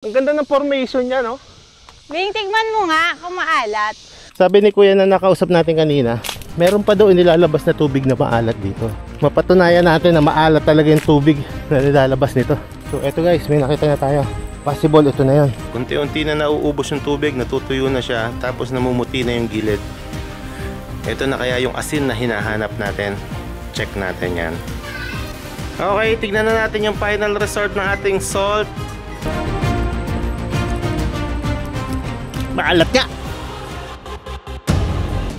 Ang ganda ng formation niya, no? Bing, tigman mo nga kung maalat. Sabi ni Kuya na nakausap natin kanina, meron pa daw inilalabas na tubig na maalat dito. Mapatunayan natin na maalat talaga yung tubig na nilalabas nito. So eto guys, may nakita na tayo. Possible ito na yun. Unti-unti na nauubos yung tubig, natutuyo na siya, tapos namumuti na yung gilid. Ito na kaya yung asin na hinahanap natin. Check natin yan. Okay, tignan na natin yung final result ng ating salt. Maalat nga!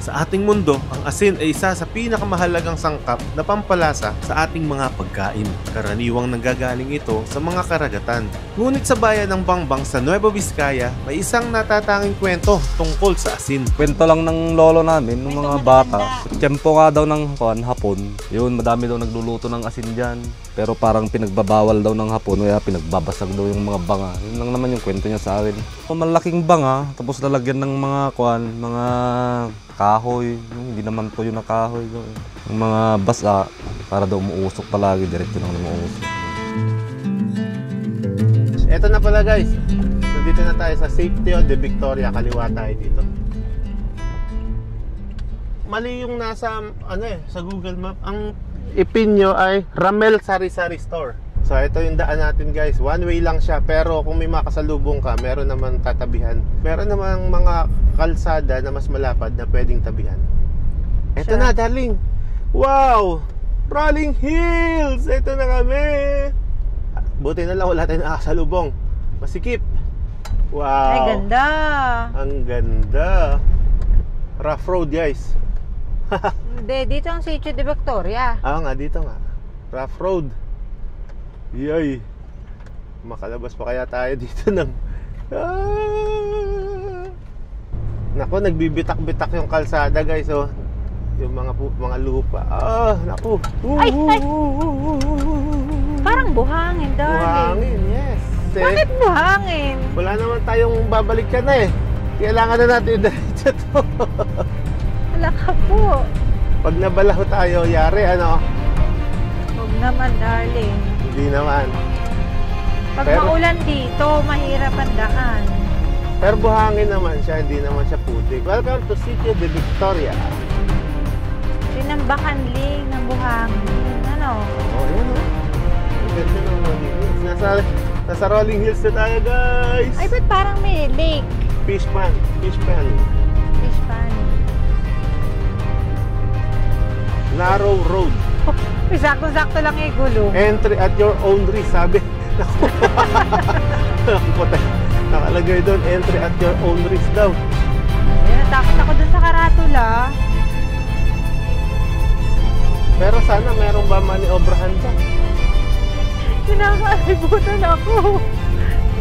Sa ating mundo, ang asin ay isa sa pinakamahalagang sangkap na pampalasa sa ating mga pagkain. Karaniwang nanggagaling ito sa mga karagatan. Ngunit sa bayan ng Bangbang sa Nueva Vizcaya, may isang natatanging kwento tungkol sa asin. Kwento lang ng lolo namin, ng mga bata. Tiyempo nga daw ng hapon. Yun, madami daw nagluluto ng asin dyan. Pero parang pinagbabawal daw ng hapon, kaya pinagbabasag daw yung mga banga. Yun lang naman yung kwento niya sa akin. Malaking banga, tapos lalagyan ng mga mga kahoy. Hindi naman po yun na kahoy. Yung mga basa, para daw umuusok palagi, diretso lang umuusok. Eto na pala guys, nandito na tayo sa Safety de Victoria, kaliwa tayo dito. Mali yung nasa sa Google Map. Ang ipin nyo ay Ramel Sari-Sari Store. So ito yung daan natin guys, one way lang siya, pero kung may makasalubong ka, meron naman tatabihan. Meron namang mga kalsada na mas malapad na pwedeng tabihan. Ito na darling. Wow! Rolling Hills! Ito na kami. Buti na lang wala tayong nakasalubong. Masikip. Wow! Ay, ganda. Ang ganda. Rough road guys. Hindi, dito ang Sitio de Victoria. Nga, dito nga. Rough road. Yay. Makalabas pa kaya tayo dito ng... Naku, nagbibitak-bitak yung kalsada guys, oh. Yung mga lupa. Naku. Ay! Parang buhangin, darling. Buhangin, yes. Bakit buhangin? Wala naman tayong babalikan na eh. Kailangan na natin diretso to. Wala ka po. Pag nabalaho tayo, yari ano? Huwag naman, darling. Hindi naman. Pag maulan dito, mahirap ang daan. Pero buhangin naman siya, hindi naman siya putik. Welcome to Sitio de Victoria. Sinambakan ling ng buhangin. Ano? Yan o. Ang ganda ng Rolling Hills. Nasa Rolling Hills na tayo guys. Ay, ba't parang may lake? Fish pan. Fish pan. Narrow road. Sakto-sakto lang yung gulo. Entry at your own risk, sabi. Nakalagay doon, entry at your own risk daw. Natakot ako dun sa karatula. Pero sana merong ba maniobrahan ka? Kinakalibutan ako.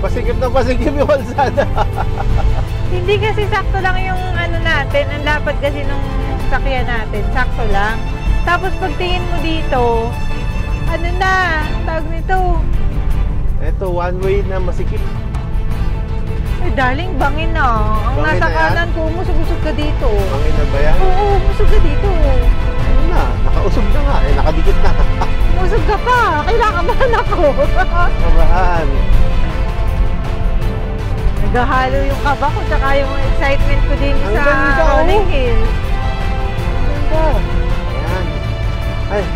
Pasikip na pasikip yung kalsada. Hindi kasi sakto lang yung natin. Ang dapat kasi nung sakyan natin. Sakto lang. Tapos pagtingin mo dito, tawag nito. Eto, one way na masikip. Ay, darling, bangin na. Ang Bangin nasa na kanan ko, umusog-usog ka dito. Bangin na ba yan? Oo, umusog ka dito. Ano na, nakausog na nga nakadikit na. Umusog ka pa. Kailangan ba ako? Kabahan. Naghahalo yung kaba ko tsaka yung excitement ko din Ang sa ganda, Rolling Hills. Ang ganda. Ayan. Ay,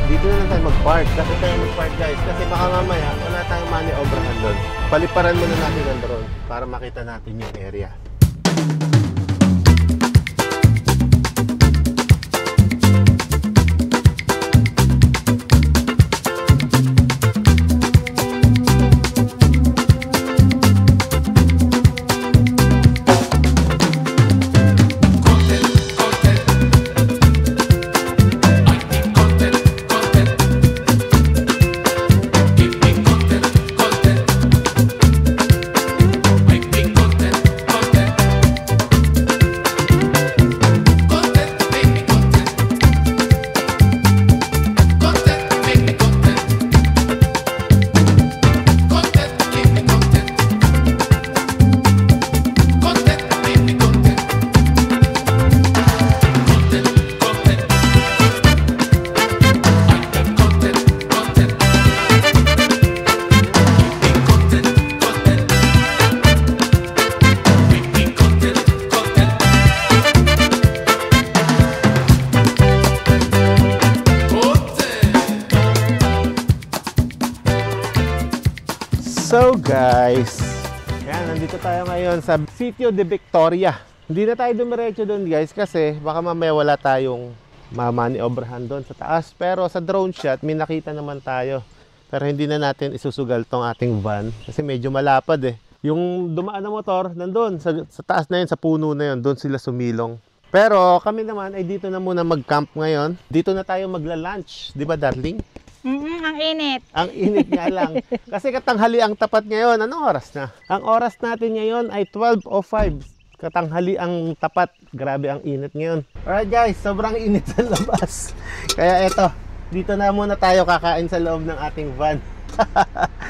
dito na lang tayo mag-park. Kasi tayo mag-park guys. Kasi baka mamaya wala tayong maniobrahan doon. Paliparan muna natin ang drone para makita natin yung area. guys. Ayan, nandito tayo ngayon sa Sitio de Victoria. Hindi na tayo dumiretso doon guys kasi baka mamaya wala tayong mamani-obrahan doon sa taas. Pero sa drone shot, may nakita naman tayo. Pero hindi na natin isusugal tong ating van kasi medyo malapad eh. Yung dumaan na motor, nandun sa taas na yun, sa puno na yun, doon sila sumilong. Pero kami naman ay dito na muna mag-camp ngayon. Dito na tayo magla-lunch, di ba darling? Ang init. Ang init nga lang. Kasi katanghali ang tapat ngayon. Anong oras na? Ang oras natin ngayon ay 12:05. Katanghali ang tapat. Grabe ang init ngayon. Alright guys, sobrang init sa labas. Kaya eto, dito na muna tayo kakain sa loob ng ating van.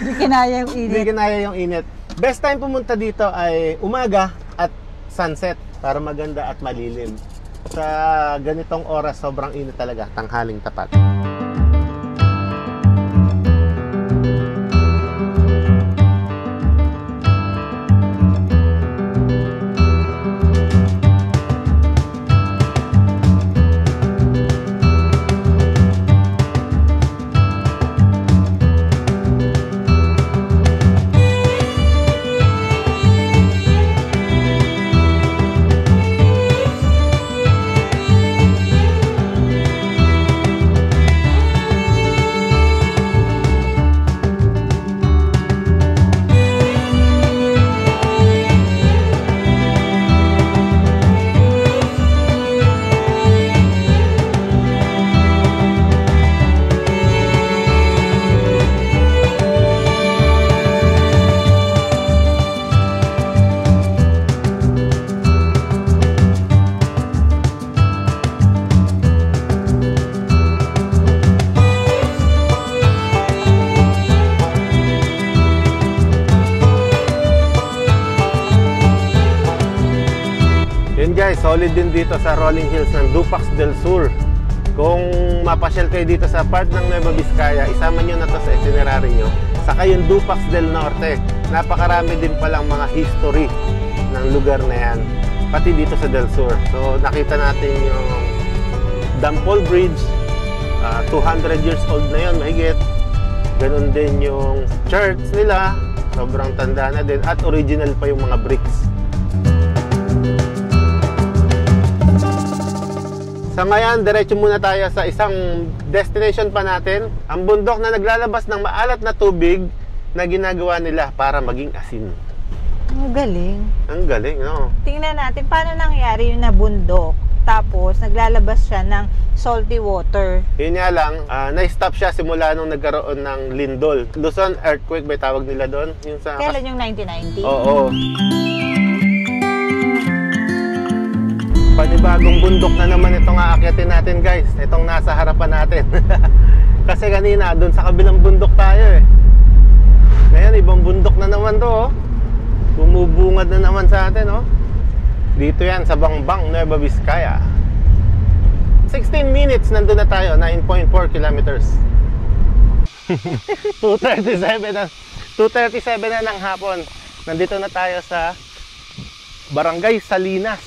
Hindi kinaya yung Hindi kinaya yung init. Best time pumunta dito ay umaga at sunset para maganda at malilim. Sa ganitong oras, sobrang init talaga. Tanghaling tapat. Solid din dito sa rolling hills ng Dupax del Sur. Kung mapasyal kayo dito sa part ng Nueva Vizcaya, isama nyo na to sa itinerary nyo. Saka yung Dupax del Norte, napakarami din palang mga history ng lugar na yan, pati dito sa Del Sur. So nakita natin yung Dampol Bridge, 200 years old na yun, mahigit. Ganun din yung church nila, sobrang tanda na din, at original pa yung mga bricks. Sa ngayon, diretso muna tayo sa isang destination pa natin, ang bundok na naglalabas ng maalat na tubig na ginagawa nila para maging asin. Ang galing. Ang galing, no? Tingnan natin paano nangyari yung nabundok. Tapos, naglalabas siya ng salty water. Yun nga lang, na-stop siya simula nung nagkaroon ng lindol. Luzon earthquake ba tawag nila doon? Yung sa... Kailan yung 1990? Oo. Panibagong bundok na naman itong aakyatin natin guys. Itong nasa harapan natin. Kasi kanina doon sa kabilang bundok tayo eh. Ngayon ibang bundok na naman to oh. Bumubungad na naman sa atin oh. Dito yan sa Bangbang, Nueva Vizcaya. 16 minutes nandun na tayo. 9.4 kilometers. 2:37 na ng hapon. Nandito na tayo sa Barangay Salinas.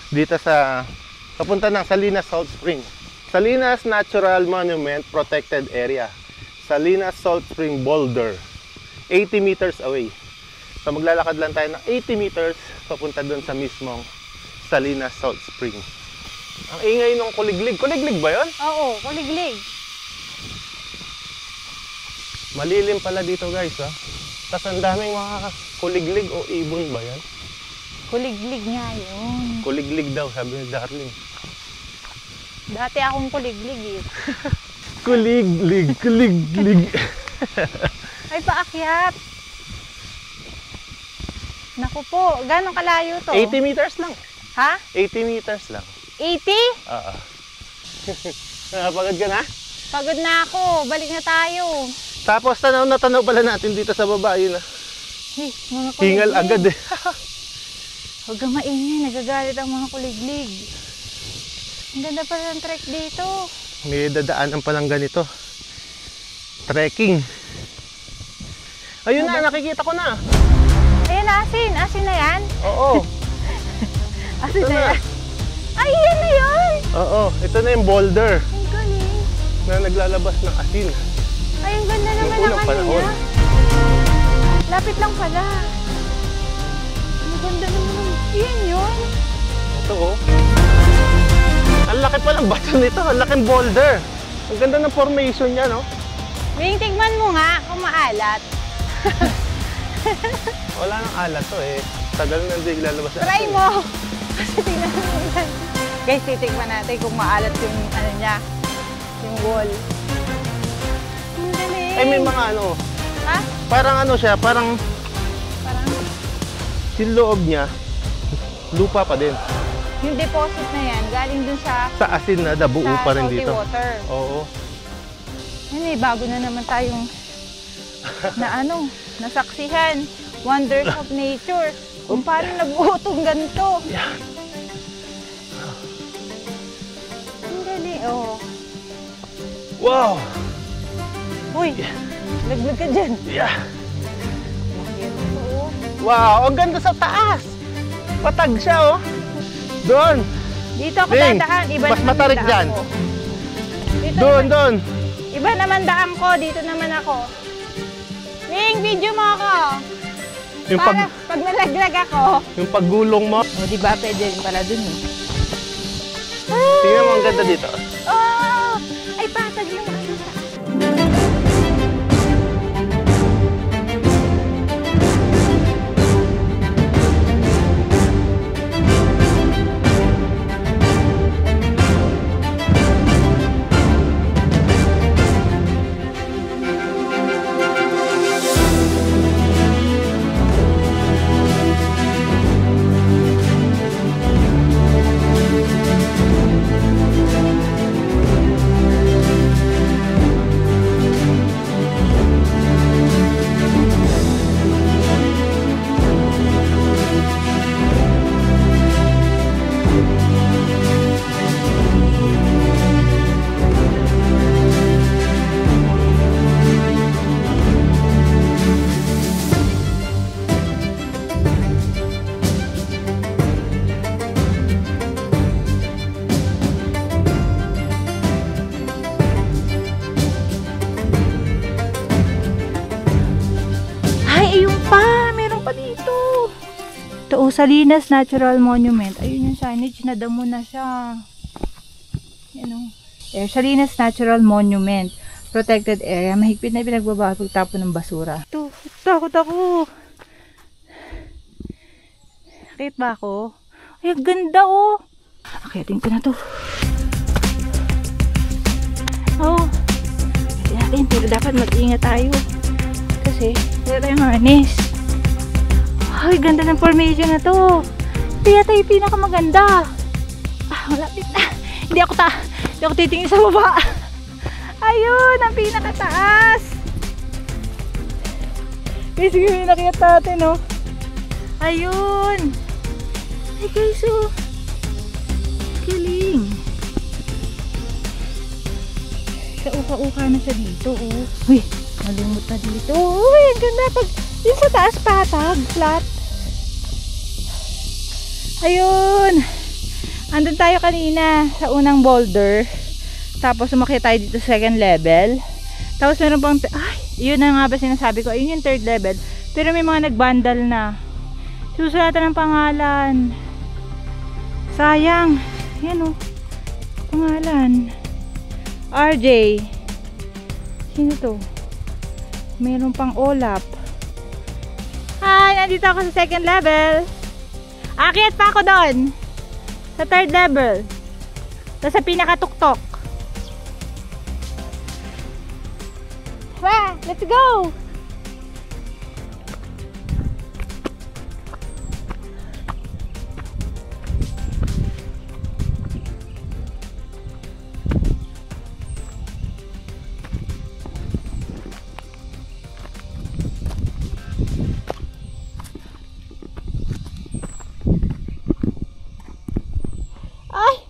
Dito sa papunta ng Salinas Salt Spring. Salinas Natural Monument Protected Area. Salinas Salt Spring Boulder. 80 meters away. So maglalakad lang tayo ng 80 meters papunta doon sa mismong Salinas Salt Spring. Ang ingay ng kuliglig. Kuliglig ba yun? Oo, kuliglig. Malilim pala dito guys ha. Tapos ang daming mga kuliglig o ibon ba yan? Kuliglig nga yun. Kuliglig daw, sabi ni Darling. Dati akong kuliglig eh. Kuliglig, kuliglig. Ay, paakyat. Naku po, gano'ng kalayo to? 80 meters lang. Ha? 80 meters lang. 80? Oo. Napagod ka na? Pagod na ako. Balik na tayo. Tapos tanaw na tanaw pala natin dito sa baba. Yun na. Hey, mga kuliglig. Hingal agad eh. Huwag kang maingay. Nagagalit ang mga kuliglig. Ang ganda pala ng trek dito. May dadaanan palang ganito. Trekking. Ayun na, nakikita ko na. Ayan, asin. Asin na yan? Oo. Asin Ito na na. yan? Ay, yan na yun! Oo, ito na yung boulder Ang galing. na naglalabas ng asin. Ay, ang ganda naman Yung ang unang ano panahon. niya. Lapit lang pala. Ang ganda naman. Yan yun. Ito oh. Ang laki pa ng bato nito. Ang laking boulder. Ang ganda ng formation niya, no? Wing, tigman mo nga kung maalat. Wala nang alat to eh. Tagal na hindi lalabas. Try mo. Kasi tingnan mo yan. Guys, titigman natin kung maalat yung ano niya. Yung wall. Ang galing. Ay, may mga ano. Ha? Parang ano siya, parang yung loob niya, lupa pa din. Yung deposit na yan, galing dun sa Asin na, nabuo pa rin salty dito. water. Oo. Yan eh, bago na naman tayong nasaksihan. Wonders of nature. Kung paano nabuo itong ganito. Yan. Ang galing, oh. Wow! Uy, laglag ka dyan. Yeah. Oo. Wow, ang ganda sa taas. Patag siya, oh. Doon. Dito ako Ding, dadaan. Iba mas naman matarik daan dyan. ko. Dito Doon, naman, doon. iba naman daan ko. Dito naman ako. Wing, video mo ako. Yung, Para pag nalaglag ako. yung paggulong mo. O, diba? Pwede rin pala dun eh. Tingnan mo, ang ganda dito. Oh! Ay, patag yung ano sa Salinas Natural Monument. Ayun yung signage, nadamo na siya. Yan o. Salinas Natural Monument. Protected area. Mahigpit na pinagbabawal pagtapon ng basura. Ito, takot ako. Akit ba ako? Ay, ang ganda oh. Akitin ko na to. Oh. Akitin natin. Pero dapat mag-ingat tayo. Kasi, wala tayong harness. Ay, ganda ng formation na to. Kaya tayo pinakamaganda. Malapit na. Hindi ako titingin sa baba. Ayun, ang pinakataas. Guys, sige, nakita natin, no? Ayun. Ay, guys, oh. Galing. Uka-uka na siya dito, oh. Uy, malumot na dito. Uy, ang ganda pag... Yung sa taas patag, flat. Ayun. Andun tayo kanina sa unang boulder. Tapos umakyat tayo dito sa second level. Tapos meron pang... Ay, yun na nga ba sinasabi ko. Ayun yung third level. Pero may mga nagbandal na. Susulatan ng pangalan. Sayang. Yan o. Pangalan. RJ. Sino to? Meron pang Olap. Hi! Nandito ako sa second level. Akyat pa ako doon. Sa third level. Sa pinakatuktok. Wow! Let's go!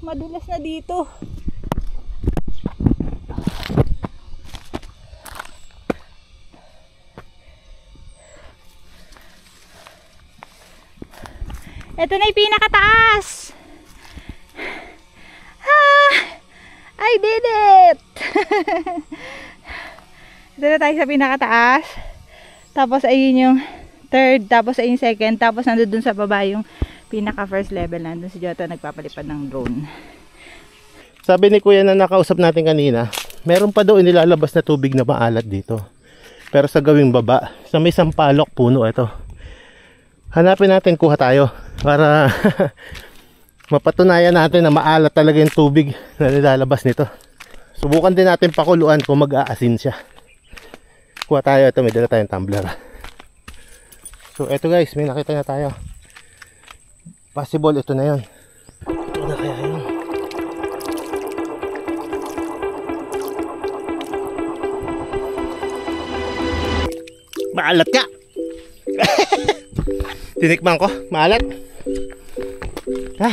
Madulas na dito. Ito na yung pinakataas. I did it! Ito na tayo sa pinakataas. Tapos ayun yung third, tapos ayun yung second, tapos nandun dun sa baba yung pinaka first level, nandun si Jota nagpapalipad ng drone. Sabi ni Kuya na nakausap natin kanina, meron pa daw inilalabas na tubig na maalat dito. Pero sa gawing baba, sa may sampalok puno ito. Hanapin natin, kuha tayo para mapatunayan natin na maalat talaga yung tubig na nilalabas nito. Subukan din natin pakuluan kung mag-aasin siya. Kuha tayo, ito may dala tayong tumbler. So ito guys, may nakita na tayo. Possible ito na yun. Ito na kaya yun. Maalat ka! Tinikman ko, maalat. Ha?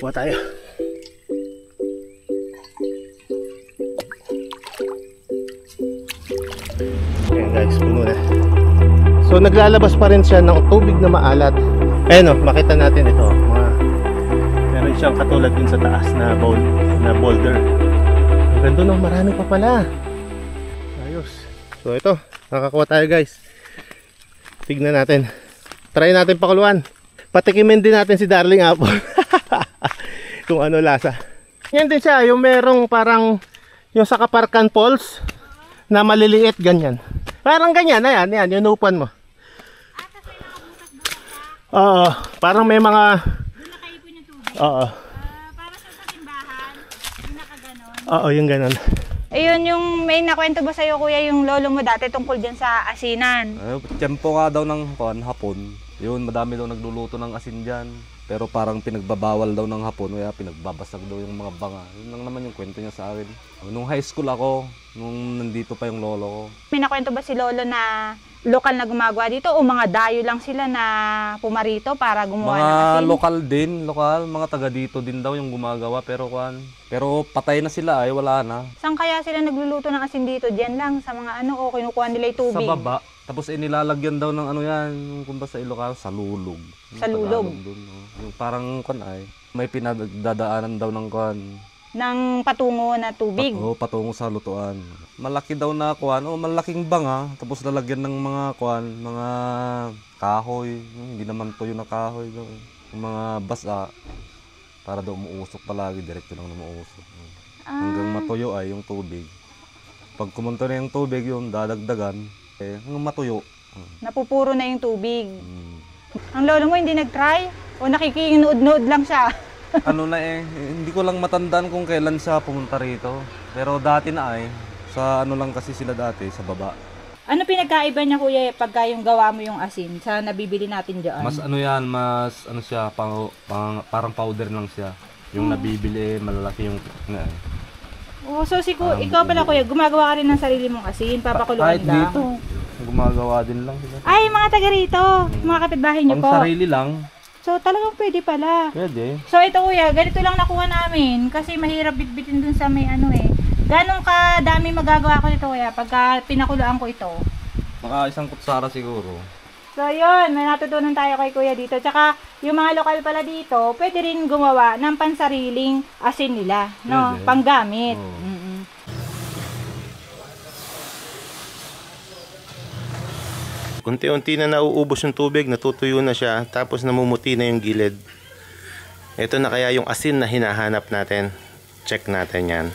Kuha tayo. Ayan guys, puno na. So naglalabas pa rin siya ng tubig na maalat. Ayan o, makita natin ito. Meron siyang katulad din sa taas na boulder. Ang ganda nung marami pa pala. Ayos. So ito, nakakuha tayo guys. Tignan natin. Try natin pakuluan. Patikimin din natin si Darling Apple. Kung ano lasa. Yan din siya, yung merong parang yung sa Kaparkan Falls na maliliit ganyan. Parang ganyan, ayan, yan, yung upan mo. Oo, parang may mga oo. Para sa simbahan, yung nakaganon. Oo, yung ganon. Ayun, yung may nakwento ba sa'yo kuya yung lolo mo dati tungkol dyan sa asinan? Tiyempo nga daw ng hapon. Yun, madami daw nagluluto ng asin dyan. Pero parang pinagbabawal daw ng hapon, kaya pinagbabasag daw yung mga banga. Yun lang naman yung kwento niya sa akin. Nung high school ako, nung nandito pa yung lolo ko. May nakwento ba si lolo na lokal na gumagawa dito o mga dayo lang sila na pumarito para gumawa ng asin? Mga lokal din, mga taga dito din daw yung gumagawa. Pero patay na sila ay wala na. Saan kaya sila nagluluto ng asin dito? Diyan lang sa mga ano o kinukuha nila yung tubig? Sa baba. Tapos nilalagyan daw ng ano yan, yung kumba sa Ilocano, salulog. Sa lulog? Yung parang ay, may pinagdadaanan daw ng ng patungo na tubig? Oo, patungo sa lutuan. Malaki daw na malaking banga. Tapos lalagyan ng mga mga kahoy. Hindi naman tuyo na kahoy. Yung mga basa. Para daw umuusok palagi, direkto lang na umuusok. Hanggang matuyo ay yung tubig. Pag kumunta na yung tubig, yung dadagdagan, hanggang matuyo. Napupuro na yung tubig. Ang lolo mo hindi nag-try? O nakikinood-nood lang siya? Hindi ko lang matandaan kung kailan siya pumunta rito. Pero dati na sa lang kasi sila dati, sa baba. Ano pinagkaiba niya kuya pagka yung gawa mo yung asin sa nabibili natin dyan? Mas siya, parang powder lang siya. Yung nabibili, malalaki yung Oh, so ikaw pala kuya, gumagawa ka rin ng sarili mong asin, papakuluan kahit lang? dito, gumagawa din lang sila. Ay, mga taga rito, mga kapitbahay niyo po. Pang sarili lang. So talagang pwede pala. Pwede. So ito kuya, ganito lang nakuha namin kasi mahirap bitbitin dun sa may Ganong kadami magagawa ko nito kuya pagka pinakuluan ko ito? Baka isang kutsara siguro. So yun, may natutunan tayo kay kuya dito. Tsaka yung mga lokal pala dito, pwede rin gumawa ng pansariling asin nila, no? Pwede. Panggamit. Oo. Unti-unti na nauubos yung tubig, natutuyo na siya, tapos namumuti na yung gilid. Ito na kaya yung asin na hinahanap natin. Check natin yan.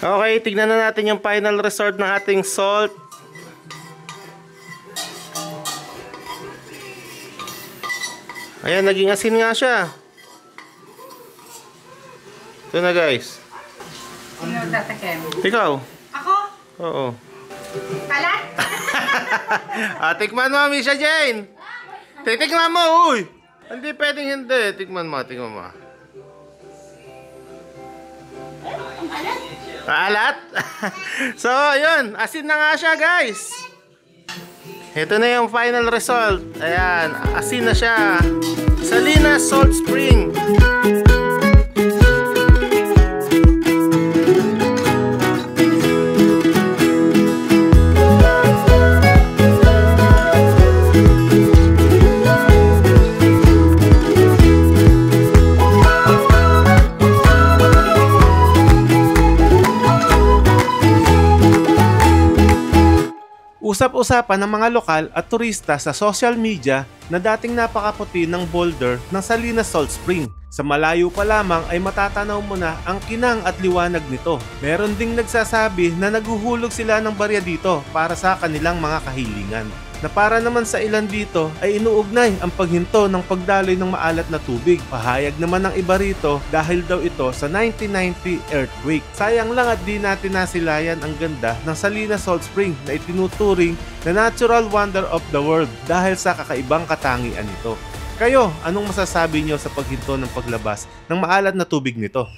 Okay, tignan na natin yung final result ng ating salt. Ayan, naging asin nga siya. Ito na guys. Sino tatakem? Ikaw? Ako? Oo. Kalat? Tikman mo, Misha Jane. Titikman mo, uy. Hindi pwedeng hindi. Tikman mo. Alat? So, yun. Asin na nga siya, guys. Ito na yung final result. Ayan, asin na siya. Salinas Salt Spring. Napag-usapan ng mga lokal at turista sa social media na dating napakaputi ng boulder ng Salinas Salt Spring. Sa malayo pa lamang ay matatanaw mo na ang kinang at liwanag nito. Meron ding nagsasabi na naguhulog sila ng barya dito para sa kanilang mga kahilingan. Na para naman sa ilan dito ay inuugnay ang paghinto ng pagdaloy ng maalat na tubig. Pahayag naman ng iba rito dahil daw ito sa 1990 earthquake. Sayang lang at di natin nasilayan ang ganda ng Salinas Salt Spring na itinuturing na natural wonder of the world dahil sa kakaibang katangian nito. Kayo, anong masasabi nyo sa paghinto ng paglabas ng maalat na tubig nito?